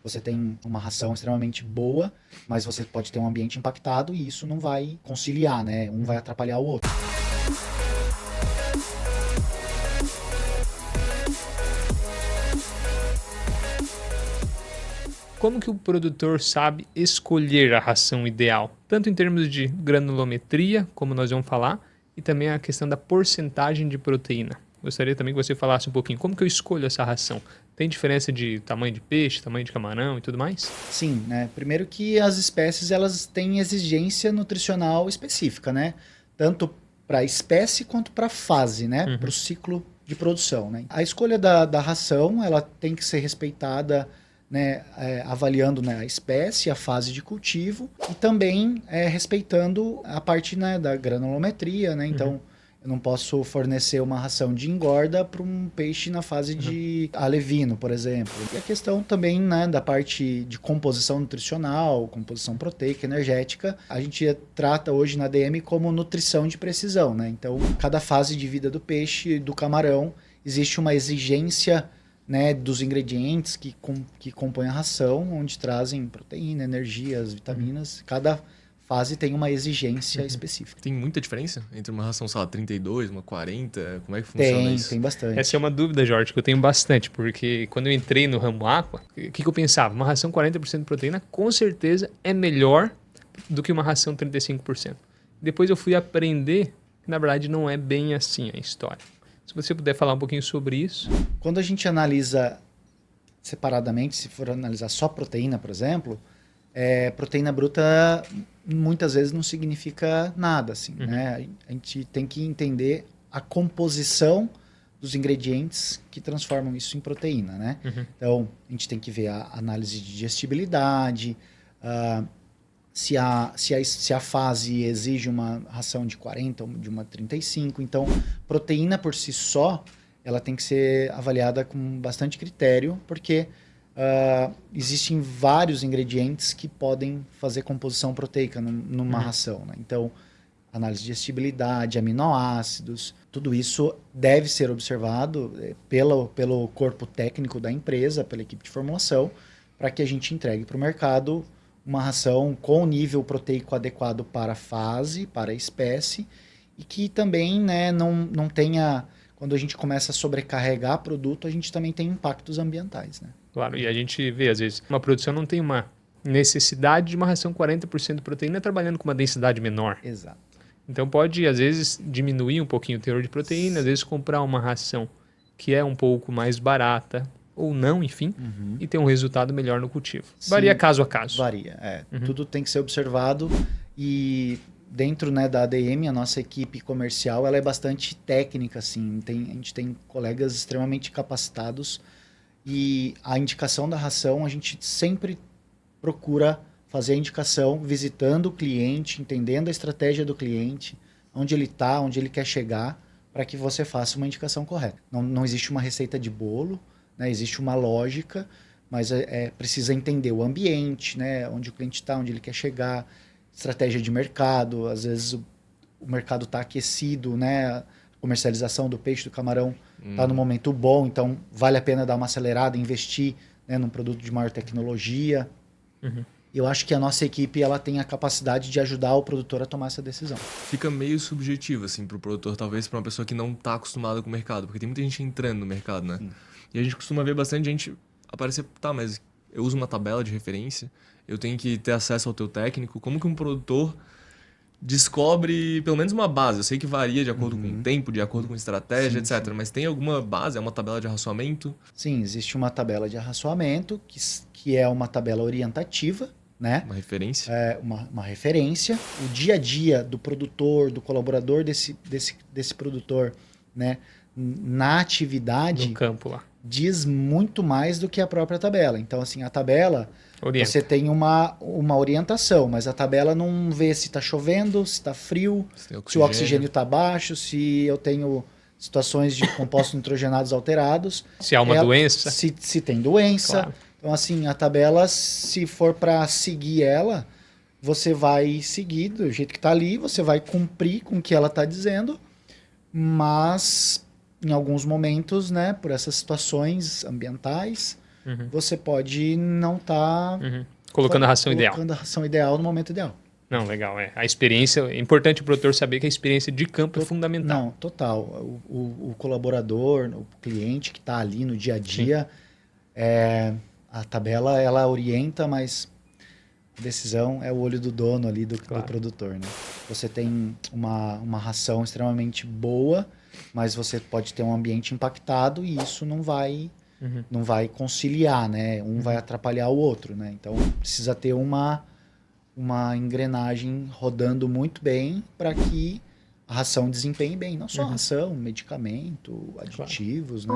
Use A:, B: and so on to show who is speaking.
A: você tem uma ração extremamente boa, mas você pode ter um ambiente impactado e isso não vai conciliar, né? Um vai atrapalhar o outro.
B: Como que o produtor sabe escolher a ração ideal? Tanto em termos de granulometria, como nós vamos falar, e também a questão da porcentagem de proteína. Gostaria também que você falasse um pouquinho como que eu escolho essa ração. Tem diferença de tamanho de peixe, tamanho de camarão e tudo mais?
A: Sim, né? Primeiro que as espécies elas têm exigência nutricional específica, né? Tanto para a espécie quanto para a fase, né? Para o ciclo de produção, né? A escolha da ração ela tem que ser respeitada, né? Avaliando, né, a espécie, a fase de cultivo e também respeitando a parte, né, da granulometria, né? Então eu não posso fornecer uma ração de engorda para um peixe na fase de alevino, por exemplo. E a questão também, né, da parte de composição nutricional, composição proteica, energética, a gente trata hoje na DM como nutrição de precisão, né? Então, cada fase de vida do peixe, do camarão, existe uma exigência, né, dos ingredientes que compõem a ração, onde trazem proteína, energias, vitaminas. Cada fase tem uma exigência específica.
C: Tem muita diferença entre uma ração, sei lá, 32, uma 40? Como é que funciona isso?
A: Tem bastante.
B: Essa é uma dúvida, Jorge, que eu tenho bastante, porque quando eu entrei no ramo aqua, o que eu pensava? Uma ração 40% de proteína com certeza é melhor do que uma ração 35%. Depois eu fui aprender que, na verdade, não é bem assim a história. Se você puder falar um pouquinho sobre isso.
A: Quando a gente analisa separadamente, se for analisar só proteína, por exemplo, proteína bruta muitas vezes não significa nada, assim, né? A gente tem que entender a composição dos ingredientes que transformam isso em proteína, né? Então, a gente tem que ver a análise de digestibilidade, se a fase exige uma ração de 40 ou de uma 35. Então, proteína por si só, ela tem que ser avaliada com bastante critério, porque existem vários ingredientes que podem fazer composição proteica numa ração, né? Então, análise de digestibilidade, aminoácidos, tudo isso deve ser observado pelo corpo técnico da empresa, pela equipe de formulação, para que a gente entregue para o mercado uma ração com nível proteico adequado para a fase, para a espécie, e que também, né, não tenha... Quando a gente começa a sobrecarregar produto, a gente também tem impactos ambientais, né?
B: Claro, e a gente vê, às vezes, uma produção não tem uma necessidade de uma ração 40% de proteína trabalhando com uma densidade menor.
A: Exato.
B: Então pode, às vezes, diminuir um pouquinho o teor de proteína, às vezes comprar uma ração que é um pouco mais barata, ou não, enfim, e ter um resultado melhor no cultivo.
A: Sim,
B: varia caso a caso.
A: Varia, Tudo tem que ser observado e dentro, né, da ADM, a nossa equipe comercial, ela é bastante técnica, assim. A gente tem colegas extremamente capacitados e a indicação da ração, a gente sempre procura fazer a indicação visitando o cliente, entendendo a estratégia do cliente, onde ele está, onde ele quer chegar, para que você faça uma indicação correta. Não existe uma receita de bolo, né? Existe uma lógica, mas precisa entender o ambiente, né? Onde o cliente está, onde ele quer chegar, estratégia de mercado. Às vezes o mercado está aquecido, né? A comercialização do peixe, do camarão está no momento bom, então vale a pena dar uma acelerada, investir, né, num produto de maior tecnologia. Eu acho que a nossa equipe ela tem a capacidade de ajudar o produtor a tomar essa decisão.
C: Fica meio subjetivo, assim, pro produtor, talvez para uma pessoa que não tá acostumada com o mercado, porque tem muita gente entrando no mercado, né? E a gente costuma ver bastante gente aparecer, tá, mas eu uso uma tabela de referência, eu tenho que ter acesso ao teu técnico. Como que um produtor descobre pelo menos uma base? Eu sei que varia de acordo com o tempo, de acordo com estratégia, etc. Sim. Mas tem alguma base? É uma tabela de arraçoamento?
A: Sim, existe uma tabela de arraçoamento, que é uma tabela orientativa, né?
C: Uma referência?
A: É uma referência. O dia a dia do produtor, do colaborador desse produtor, né, na atividade...
B: No campo lá.
A: Diz muito mais do que a própria tabela. Então, assim, a tabela,
B: orienta.
A: Você tem uma orientação, mas a tabela não vê se está chovendo, se está frio, se o oxigênio está baixo, se eu tenho situações de compostos nitrogenados alterados.
B: Se há uma doença.
A: Se tem doença.
B: Claro.
A: Então, assim, a tabela, se for para seguir ela, você vai seguir do jeito que está ali, você vai cumprir com o que ela está dizendo, mas... Em alguns momentos, né, por essas situações ambientais, você pode não estar
B: Colocando a ração ideal.
A: colocando a ração ideal no momento ideal.
B: Não, legal. A experiência, é importante o produtor saber que a experiência de campo é fundamental.
A: Não, total. O colaborador, o cliente que está ali no dia a dia, a tabela ela orienta, mas a decisão é o olho do dono ali, do produtor. Né? Você tem uma ração extremamente boa, mas você pode ter um ambiente impactado e isso não vai conciliar, né? Um vai atrapalhar o outro. Né? Então precisa ter uma engrenagem rodando muito bem para que a ração desempenhe bem. Não só a ração, medicamento, aditivos, né?